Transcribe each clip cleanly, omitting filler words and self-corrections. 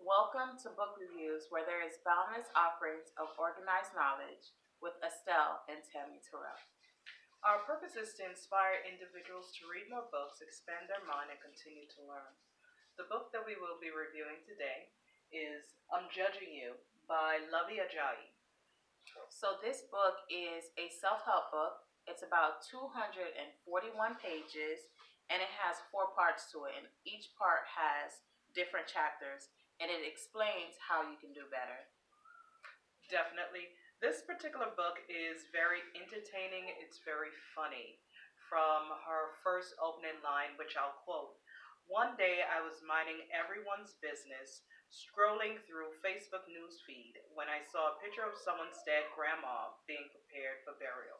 Welcome to Book Reviews, where there is boundless offerings of organized knowledge with Estelle and Tammy Terrell. Our purpose is to inspire individuals to read more books, expand their mind, and continue to learn. The book that we will be reviewing today is I'm Judging You by Luvvie Ajayi. So this book is a self-help book. It's about 241 pages, and it has 4 parts to it, and each part has different chapters, and it explains how you can do better. Definitely. This particular book is very entertaining. It's very funny. From her first opening line, which I'll quote, "One day I was minding everyone's business, scrolling through Facebook newsfeed when I saw a picture of someone's dead grandma being prepared for burial."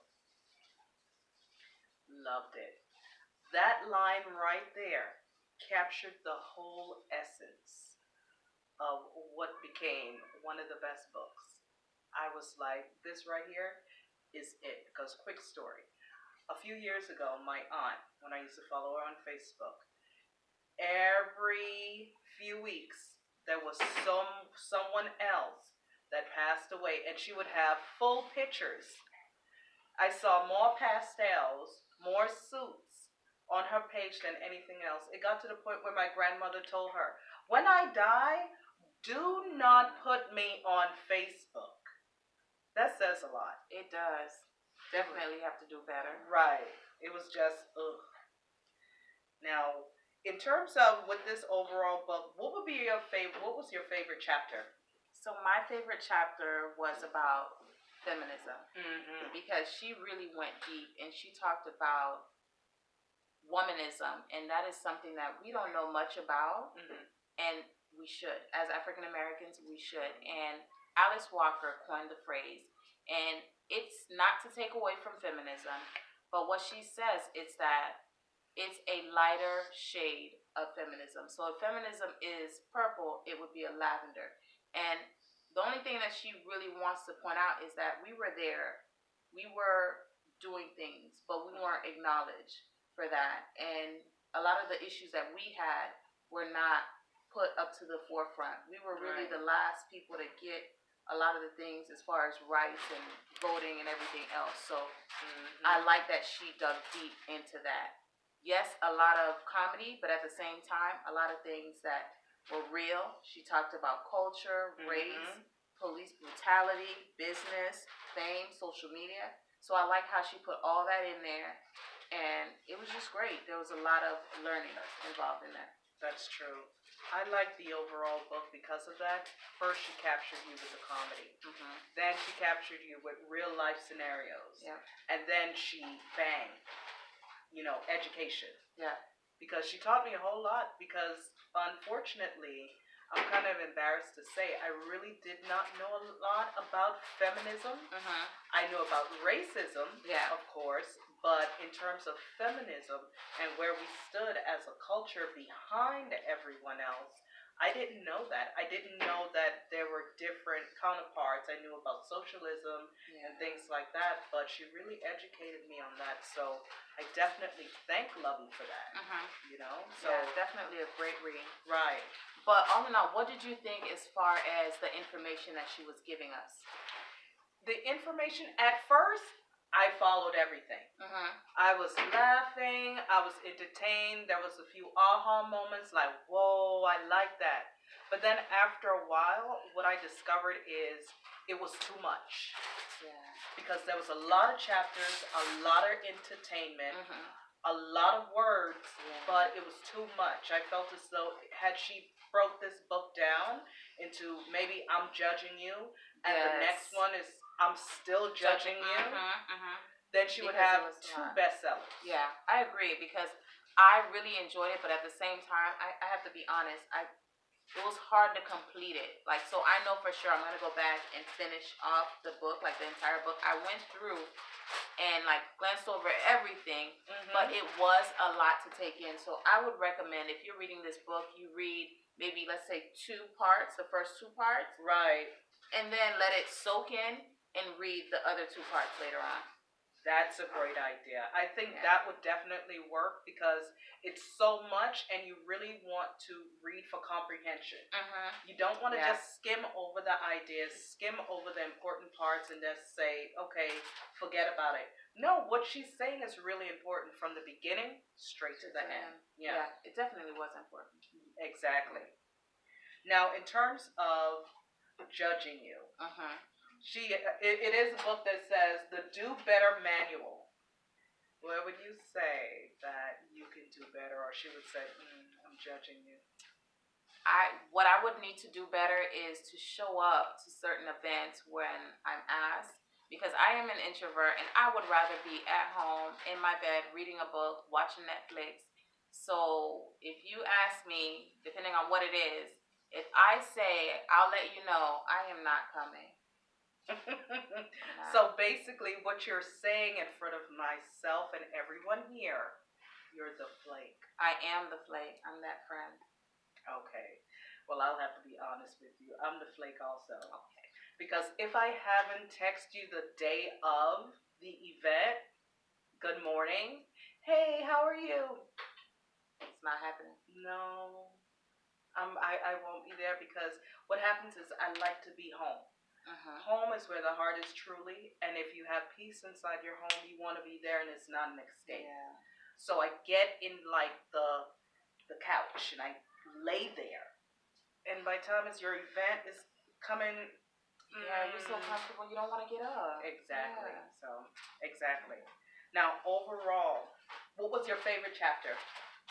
Loved it. That line right there captured the whole essence of what became one of the best books. I was like, this right here is it. Because, quick story. A few years ago, my aunt, when I used to follow her on Facebook, every few weeks there was someone else that passed away, and she would have full pictures. I saw more pastels, more suits on her page than anything else. It got to the point where my grandmother told her, "When I die, do not put me on Facebook." That says a lot. It does. Definitely have to do better. Right. It was just, ugh. Now, in terms of with this overall book, what was your favorite chapter? So my favorite chapter was about feminism, because she really went deep, and she talked about womanism, and that is something that we don't know much about, and we should. As African Americans, we should. And Alice Walker coined the phrase, and it's not to take away from feminism, but what she says is that it's a lighter shade of feminism. So if feminism is purple, it would be a lavender. And the only thing that she really wants to point out is that we were there. We were doing things, but we weren't acknowledged for that. And a lot of the issues that we had were not put up to the forefront. We were really the last people to get a lot of the things as far as rights and voting and everything else. So I like that she dug deep into that. Yes, a lot of comedy, but at the same time, a lot of things that were real. She talked about culture, race, police brutality, business, fame, social media. So I like how she put all that in there, and it was just great. There was a lot of learning involved in that. That's true. I like the overall book because of that. First, she captured you with the comedy. Then she captured you with real life scenarios. Yeah. And then she banged, education. Yeah. Because she taught me a whole lot. Because unfortunately, I'm kind of embarrassed to say, I really did not know a lot about feminism. I knew about racism, of course, but in terms of feminism and where we stood as a culture behind everyone else, I didn't know that. I didn't know that there were different counterparts. I knew about socialism and things like that, but she really educated me on that. So I definitely thank Luvvie for that. So yeah, definitely a great read. Right. But all in all, what did you think as far as the information that she was giving us? The information, at first, I followed everything. I was laughing. I was entertained. There was a few aha moments like, whoa, I like that. But then after a while, what I discovered is it was too much. Yeah. Because there was a lot of chapters, a lot of entertainment, a lot of words, but it was too much. I felt as though had she broke this book down into maybe I'm judging you, and the next one is I'm still judging you, then she would have 2 bestsellers. Yeah, I agree, because I really enjoyed it, but at the same time, I have to be honest, it was hard to complete it. So I know for sure I'm going to go back and finish off the book, the entire book. I went through and glanced over everything, but it was a lot to take in. So I would recommend, if you're reading this book, you read maybe, let's say, 2 parts, the first 2 parts. Right. And then let it soak in and read the other 2 parts later on. That's a great idea. I think that would definitely work because it's so much and you really want to read for comprehension. You don't want to just skim over the ideas, skim over the important parts and just say, okay, forget about it. No, what she's saying is really important from the beginning straight to the end. Yeah, it definitely was important. Exactly. Now, in terms of judging you, it is a book that says the Do Better Manual. Where would you say that you can do better, or she would say, I'm judging you? What I would need to do better is to show up to certain events when I'm asked, because I am an introvert and I would rather be at home in my bed reading a book, watching Netflix. So if you ask me, depending on what it is, if I say I'll let you know, I am not coming. So basically what you're saying in front of myself and everyone here, you're the flake. I am the flake. I'm that friend. Okay. Well, I'll have to be honest with you. I'm the flake also. Okay. Because if I haven't texted you the day of the event, good morning, hey, how are you? It's not happening. No. I won't be there because what happens is I like to be home. Home is where the heart is truly, and if you have peace inside your home, you want to be there, and it's not an escape. So I get in like the couch and I lay there, and by the time as your event is coming, you're so comfortable you don't want to get up. Exactly. So exactly. Now overall, what was your favorite chapter?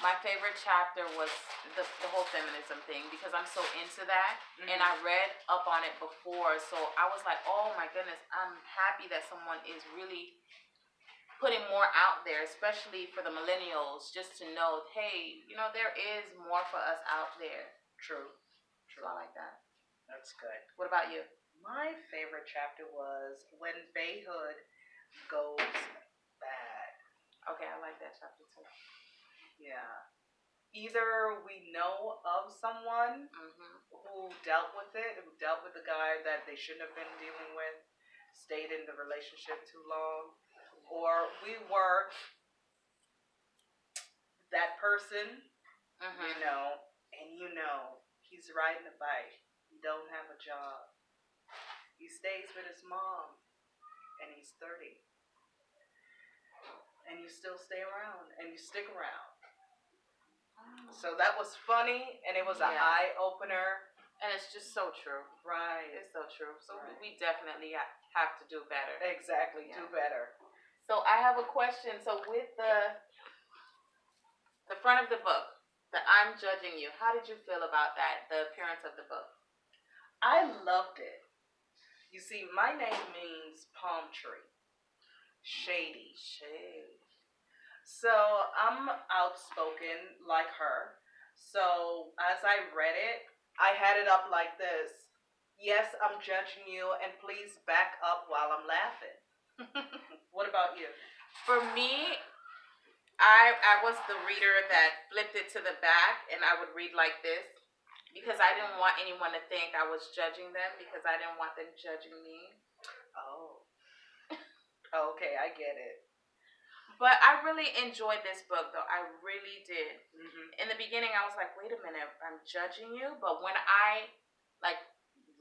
My favorite chapter was the whole feminism thing, because I'm so into that, and I read up on it before, so I was like, oh my goodness, I'm happy that someone is really putting more out there, especially for the millennials, just to know, hey, there is more for us out there. True. So I like that. That's good. What about you? My favorite chapter was when Bayhood goes bad. Okay, I like that chapter too. Yeah. Either we know of someone who dealt with it, who dealt with the guy that they shouldn't have been dealing with, stayed in the relationship too long, or we were that person, and he's riding a bike, he don't have a job, he stays with his mom, and he's 30, and you still stay around, and you stick around. So that was funny, and it was an eye-opener. And it's just so true. Right. It's so true. So we definitely have to do better. Exactly, do better. So I have a question. So with the front of the book, the I'm Judging You, how did you feel about that, the appearance of the book? I loved it. You see, my name means palm tree. Shady. So I'm outspoken like her. So as I read it, I had it up like this. Yes, I'm judging you, and please back up while I'm laughing. What about you? For me, I was the reader that flipped it to the back, and I would read like this, because I didn't want anyone to think I was judging them, because I didn't want them judging me. Oh. Okay, I get it. But I really enjoyed this book, though. I really did. In the beginning, I was like, wait a minute, I'm judging you? But when I,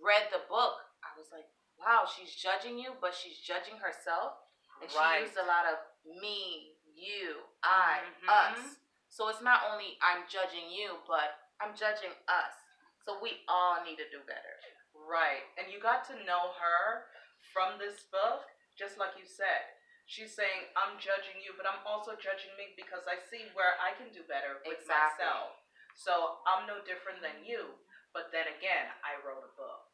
read the book, I was like, wow, she's judging you, but she's judging herself. And she used a lot of me, you, I, us. So it's not only I'm judging you, but I'm judging us. So we all need to do better. Right. And you got to know her from this book, just like you said. She's saying, I'm judging you, but I'm also judging me because I see where I can do better with myself. So I'm no different than you. But then again, I wrote a book.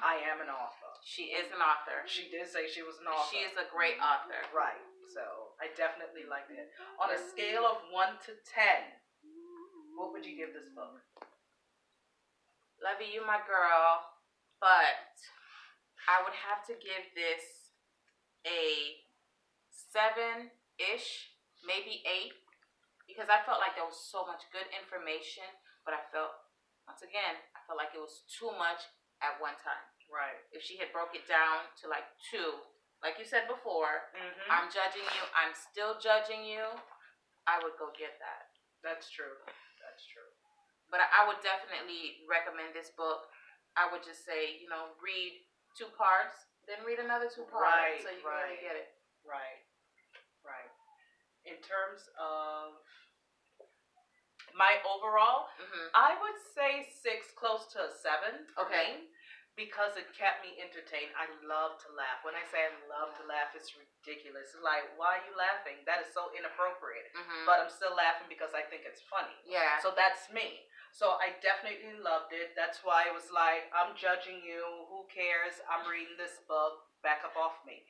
I am an author. She is an author. She did say she was an author. She is a great author. Right. So I definitely liked it. On a scale of 1 to 10, what would you give this book? Luvvie, you my girl. But I would have to give this a 7-ish, maybe 8, because I felt like there was so much good information, but I felt like it was too much at one time. Right. If she had broke it down to 2, like you said before, Mm-hmm. I'm judging you, I'm still judging you, I would go get that. That's true. That's true. But I would definitely recommend this book. I would just say, read 2 parts, then read another 2 parts, so you can really get it. Right. In terms of my overall, I would say 6, close to a 7. Okay. Because it kept me entertained. I love to laugh. When I say I love to laugh, it's ridiculous. It's like, why are you laughing? That is so inappropriate. But I'm still laughing because I think it's funny. Yeah. So that's me. So I definitely loved it. That's why it was like, I'm judging you. Who cares? I'm reading this book. Back up off me.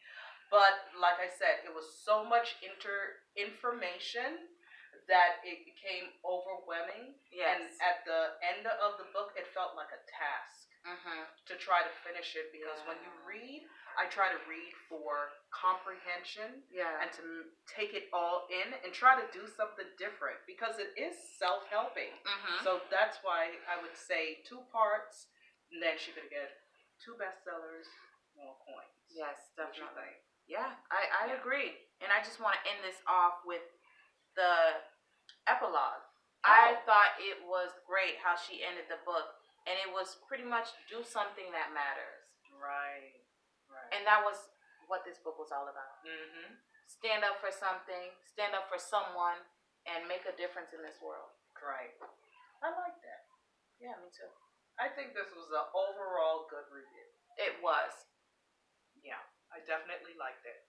But like I said, it was so much information that it became overwhelming. Yes. And at the end of the book, it felt like a task to try to finish it, because when you read, I try to read for comprehension and to take it all in and try to do something different, because it is self-helping. So that's why I would say 2 parts, and then she could get 2 bestsellers, more coins. Yes, definitely. Yeah, I agree. And I just want to end this off with the epilogue. I thought it was great how she ended the book, and it was pretty much do something that matters. Right. And that was what this book was all about. Stand up for something, stand up for someone, and make a difference in this world. Right. I like that. Yeah, me too. I think this was an overall good review. It was. Yeah, I definitely liked it.